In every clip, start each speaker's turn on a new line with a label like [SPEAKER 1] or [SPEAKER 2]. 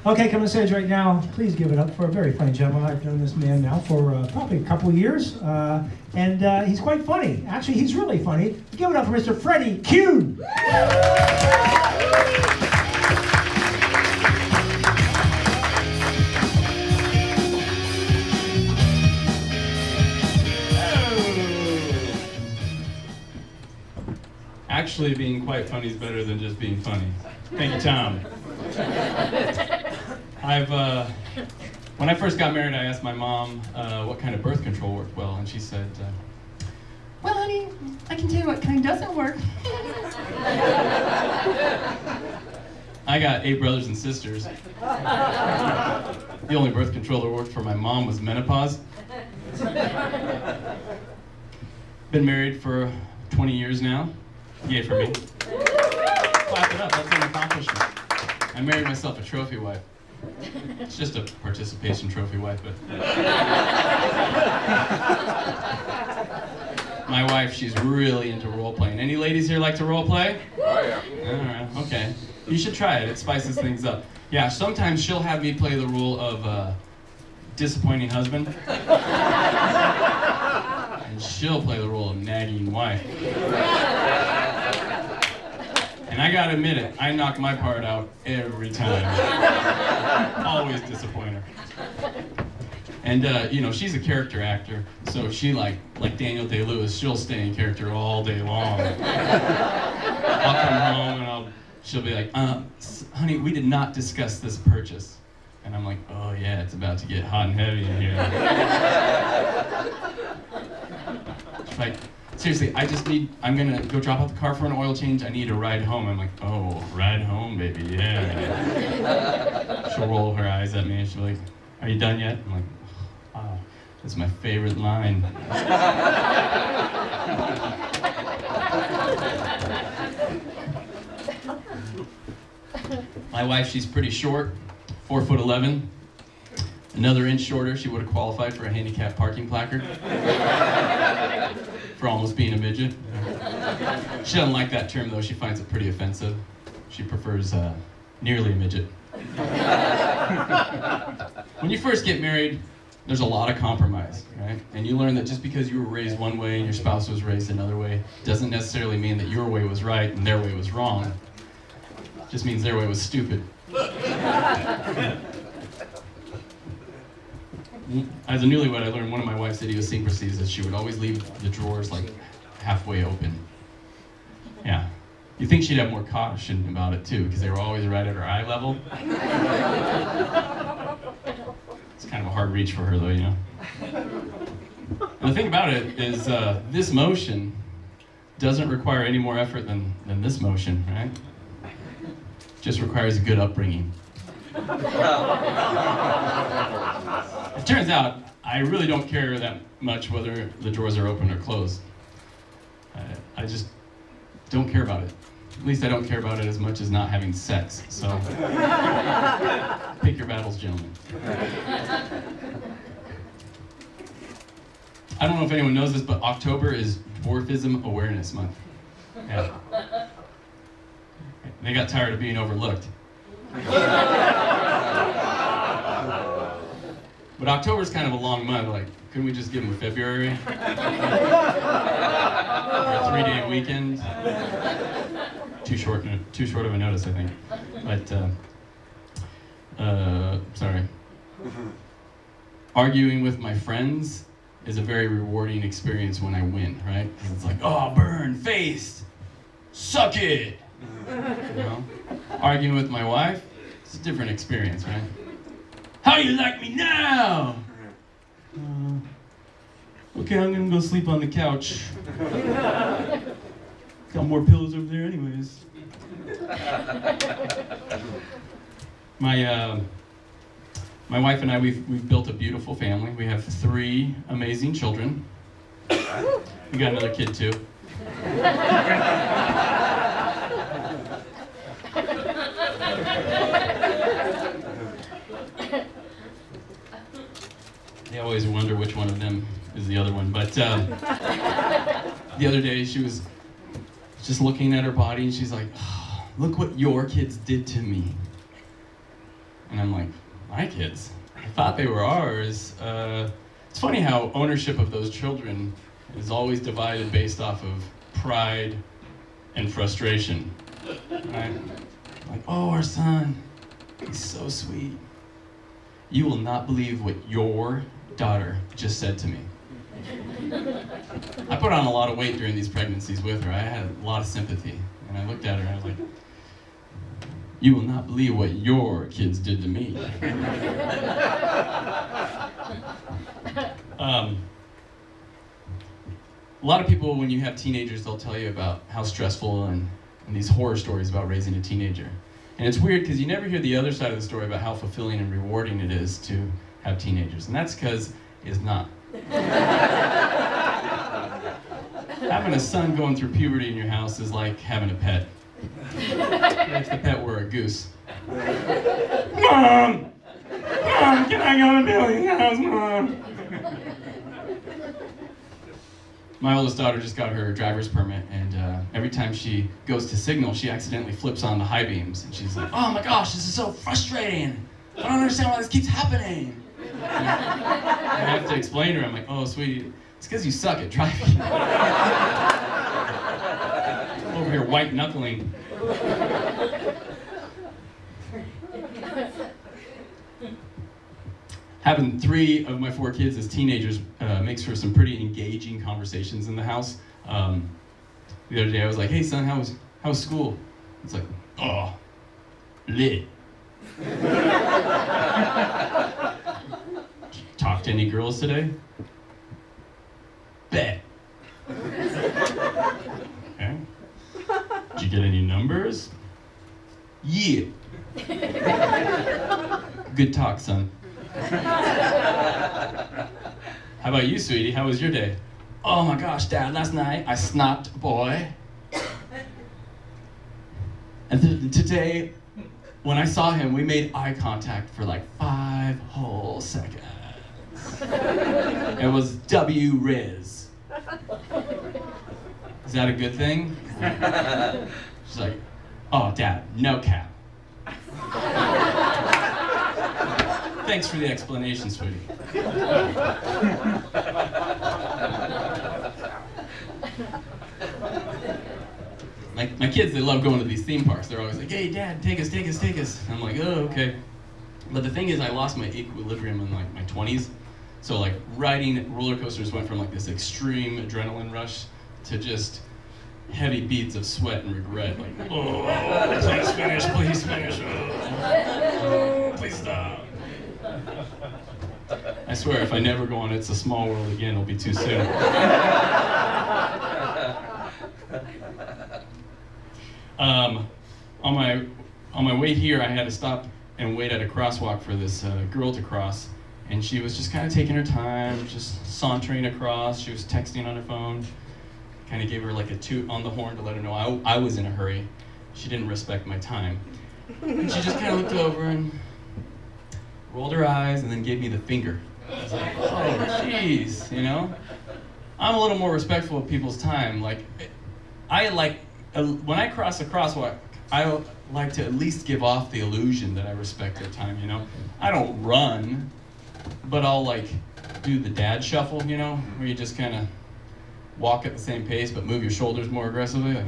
[SPEAKER 1] Okay, come on stage right now. Please give it up for a very funny gentleman. I've known this man now for probably a couple of years, and he's quite funny. Actually, he's really funny. Give it up for Mr. Freddy Kuhn.
[SPEAKER 2] Actually, being quite funny is better than just being funny. Thank you, Tom. When I first got married, I asked my mom what kind of birth control worked well, and she said,
[SPEAKER 3] well, honey, I can tell you what kind doesn't work.
[SPEAKER 2] I got 8 brothers and sisters. The only birth control that worked for my mom was menopause. Been married for 20 years now. Yay for me. Clap it up, that's an accomplishment. I married myself a trophy wife. It's just a participation trophy wife, but... My wife, she's really into role-playing. Any ladies here like to role-play?
[SPEAKER 4] Oh, yeah.
[SPEAKER 2] All right, okay. You should try it, it spices things up. Yeah, sometimes she'll have me play the role of disappointing husband. And she'll play the role of nagging wife. And I gotta admit it, I knock my part out every time. Always disappoint her. And you know, she's a character actor, so she like Daniel Day-Lewis, she'll stay in character all day long. I'll come home and she'll be like, honey, we did not discuss this purchase. And I'm like, oh yeah, it's about to get hot and heavy in here. She's like, seriously, I'm gonna go drop off the car for an oil change. I need a ride home. I'm like, oh, ride home, baby, yeah. She'll roll her eyes at me and she'll be like, are you done yet? I'm like, oh, that's my favorite line. My wife, she's pretty short, 4'11". Another inch shorter, she would have qualified for a handicapped parking placard. For almost being a midget. She doesn't like that term though, she finds it pretty offensive. She prefers nearly a midget. When you first get married, there's a lot of compromise, right? And you learn that just because you were raised one way and your spouse was raised another way, doesn't necessarily mean that your way was right and their way was wrong. It just means their way was stupid. As a newlywed, I learned one of my wife's idiosyncrasies is she would always leave the drawers like halfway open. Yeah. You think she'd have more caution about it too, because they were always right at her eye level. It's kind of a hard reach for her though, you know. And the thing about it is this motion doesn't require any more effort than this motion, right? It just requires a good upbringing. It turns out, I really don't care that much whether the drawers are open or closed. I just don't care about it. At least I don't care about it as much as not having sex, so pick your battles, gentlemen. I don't know if anyone knows this, but October is Dwarfism Awareness Month. Yeah. They got tired of being overlooked. But October's kind of a long month, like, couldn't we just give them a February? Or a 3-day weekend? Too short of a notice, I think. But, sorry. Arguing with my friends is a very rewarding experience when I win, right? Because it's like, oh, burn, face, suck it! You know? Arguing with my wife, it's a different experience, right? How you like me now? Okay, I'm gonna go sleep on the couch. Got more pillows over there anyways. My wife and I, we've built a beautiful family. We have 3 amazing children. We got another kid too. They always wonder which one of them is the other one. But the other day she was just looking at her body and she's like, oh, look what your kids did to me. And I'm like, my kids? I thought they were ours. It's funny how ownership of those children is always divided based off of pride and frustration. Right? Like, oh, our son, he's so sweet. You will not believe what your daughter just said to me. I put on a lot of weight during these pregnancies with her. I had a lot of sympathy. And I looked at her and I was like, you will not believe what your kids did to me. A lot of people, when you have teenagers, they'll tell you about how stressful and these horror stories about raising a teenager. And it's weird because you never hear the other side of the story about how fulfilling and rewarding it is to have teenagers. And that's because it's not. Having a son going through puberty in your house is like having a pet. If the pet were a goose. Mom! Mom, can I go to Billy's house, Mom? My oldest daughter just got her driver's permit, and every time she goes to signal, she accidentally flips on the high beams. And she's like, oh my gosh, this is so frustrating. I don't understand why this keeps happening. And I have to explain to her, I'm like, oh, sweetie, it's because you suck at driving. Over here white knuckling. Having 3 of my 4 kids as teenagers makes for some pretty engaging conversations in the house. The other day I was like, hey son, how was school? It's like, oh, lit. Talk to any girls today? Bet. Okay. Did you get any numbers? Yeah. Good talk, son. How about you, sweetie? How was your day? Oh my gosh, Dad, last night I snapped a boy. And today, when I saw him, we made eye contact for like 5 whole seconds. It was W-Riz. Is that a good thing? She's like, oh, Dad, no cap. Thanks for the explanation, sweetie. My kids, they love going to these theme parks. They're always like, hey, Dad, take us. And I'm like, oh, okay. But the thing is, I lost my equilibrium in like my 20s. So like riding roller coasters went from like this extreme adrenaline rush to just heavy beads of sweat and regret. Like, oh, please finish. Oh, please stop. I swear, if I never go on It's a Small World again, it'll be too soon. On my way here, I had to stop and wait at a crosswalk for this girl to cross, and she was just kind of taking her time, just sauntering across. She was texting on her phone. Kind of gave her like a toot on the horn to let her know I was in a hurry. She didn't respect my time. And she just kind of looked over and rolled her eyes and then gave me the finger. I was like, oh, jeez, you know? I'm a little more respectful of people's time. Like, when I cross a crosswalk, I like to at least give off the illusion that I respect their time, you know? I don't run, but I'll like do the dad shuffle, you know? Where you just kind of walk at the same pace but move your shoulders more aggressively. Like,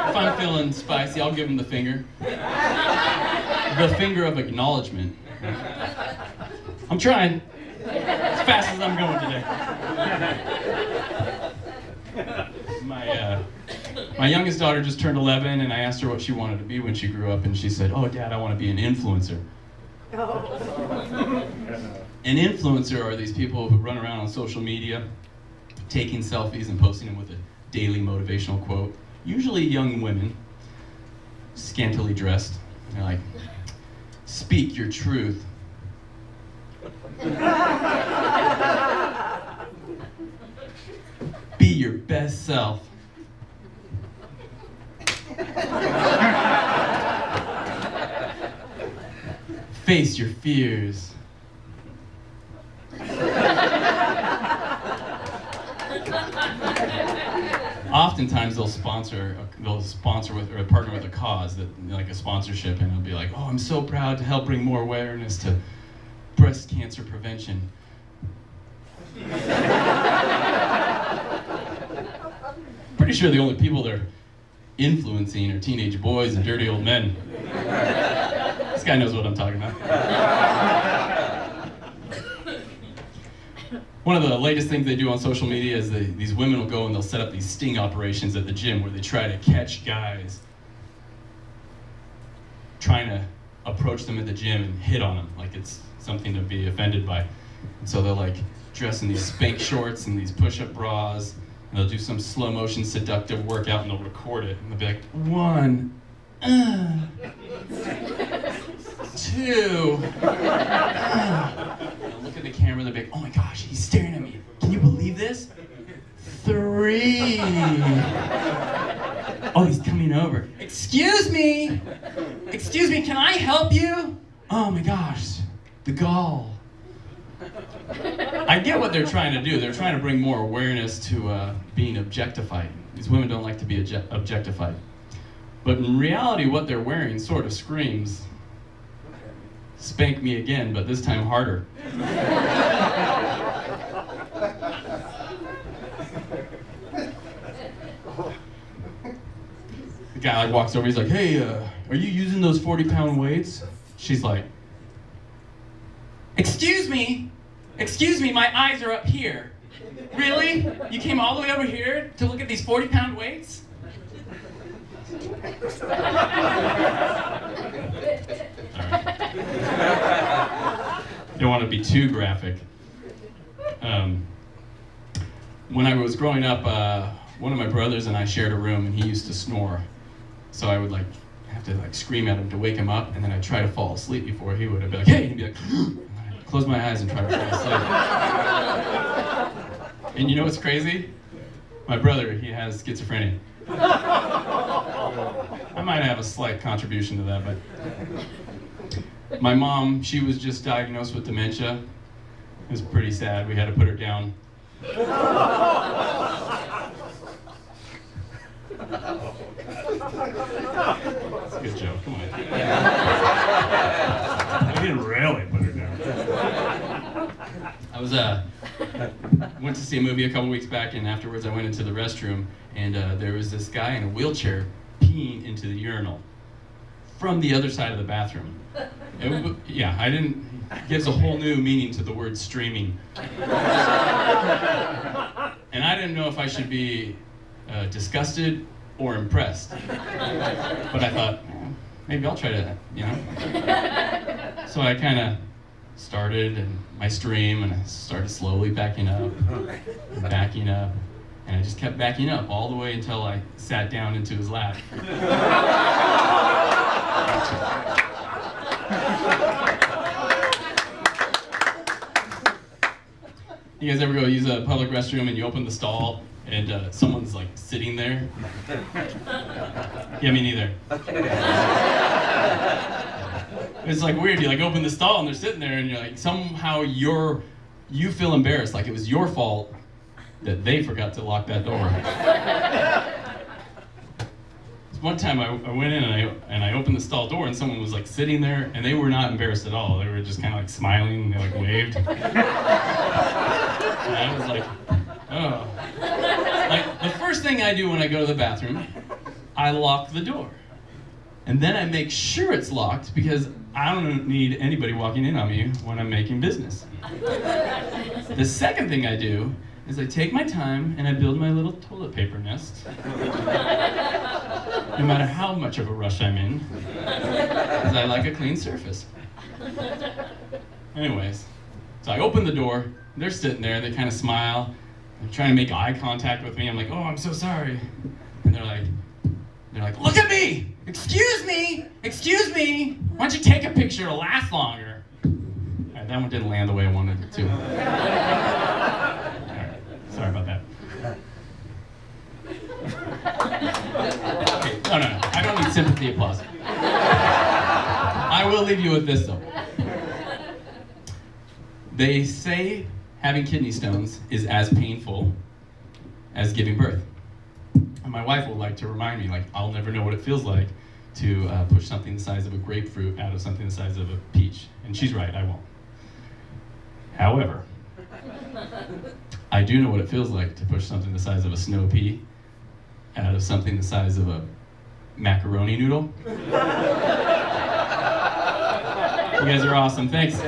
[SPEAKER 2] if I'm feeling spicy, I'll give them the finger. The finger of acknowledgement. I'm trying. As fast as I'm going today. My youngest daughter just turned 11, and I asked her what she wanted to be when she grew up, and she said, oh, Dad, I want to be an influencer. An influencer are these people who run around on social media, taking selfies and posting them with a daily motivational quote. Usually young women, scantily dressed. They're like, speak your truth. Be your best self. Face your fears. oftentimes they'll sponsor with or partner with a cause, that like a sponsorship, and they'll be like, oh, I'm so proud to help bring more awareness to breast cancer prevention. Pretty sure the only people they're influencing are teenage boys and dirty old men. This guy knows what I'm talking about. One of the latest things they do on social media is these women will go and they'll set up these sting operations at the gym where they try to catch guys trying to approach them at the gym and hit on them like it's something to be offended by. And so they'll like dress in these spank shorts and these push-up bras, and they'll do some slow motion seductive workout and they'll record it and they'll be like, 1, 2, they'll look at the camera and they'll be like, oh my gosh, he's staring at me. Can you believe this? 3. Oh, he's coming over. Excuse me, can I help you? Oh my gosh, the gall. I get what they're trying to do. They're trying to bring more awareness to being objectified. These women don't like to be objectified. But in reality, what they're wearing sort of screams, spank me again, but this time harder. The guy like walks over, he's like, hey, are you using those 40-pound weights? She's like, excuse me, my eyes are up here. Really? You came all the way over here to look at these 40-pound weights? Don't want to be too graphic. When I was growing up, one of my brothers and I shared a room, and he used to snore. So I would like have to like scream at him to wake him up, and then I'd try to fall asleep before he would. I'd be like, hey, and he'd be like, close my eyes and try to fall asleep. And you know what's crazy? My brother, he has schizophrenia. I might have a slight contribution to that, but my mom, she was just diagnosed with dementia. It was pretty sad. We had to put her down. It's a good joke, come on. I didn't really put her down. I was went to see a movie a couple weeks back, and afterwards I went into the restroom, and there was this guy in a wheelchair peeing into the urinal from the other side of the bathroom. Yeah, I didn't. Gives a whole new meaning to the word streaming. And I didn't know if I should be disgusted or impressed. But I thought, maybe I'll try to, So I kind of started in my stream, and I started slowly backing up, and I just kept backing up all the way until I sat down into his lap. You guys ever go use a public restroom and you open the stall and someone's like sitting there? Yeah, me neither. It's like weird. You like open the stall and they're sitting there, and you're like, somehow you feel embarrassed, like it was your fault that they forgot to lock that door. One time I went in and I opened the stall door, and someone was like sitting there, and they were not embarrassed at all. They were just kind of like smiling, and they like waved. And I was like, oh. Like the first thing I do when I go to the bathroom, I lock the door. And then I make sure it's locked, because I don't need anybody walking in on me when I'm making business. The second thing I do is I take my time and I build my little toilet paper nest. No matter how much of a rush I'm in, because I like a clean surface. Anyways, so I open the door, they're sitting there, they kind of smile, they're trying to make eye contact with me. I'm like, oh, I'm so sorry. And they're like, look at me! Excuse me! Why don't you take a picture, it'll last longer. All right, that one didn't land the way I wanted it to. All right, sorry about that. Okay, no, I don't need sympathy applause. I will leave you with this though. They say having kidney stones is as painful as giving birth. And my wife will like to remind me, like, I'll never know what it feels like to push something the size of a grapefruit out of something the size of a peach. And she's right, I won't. However, I do know what it feels like to push something the size of a snow pea out of something the size of a macaroni noodle. You guys are awesome, thanks.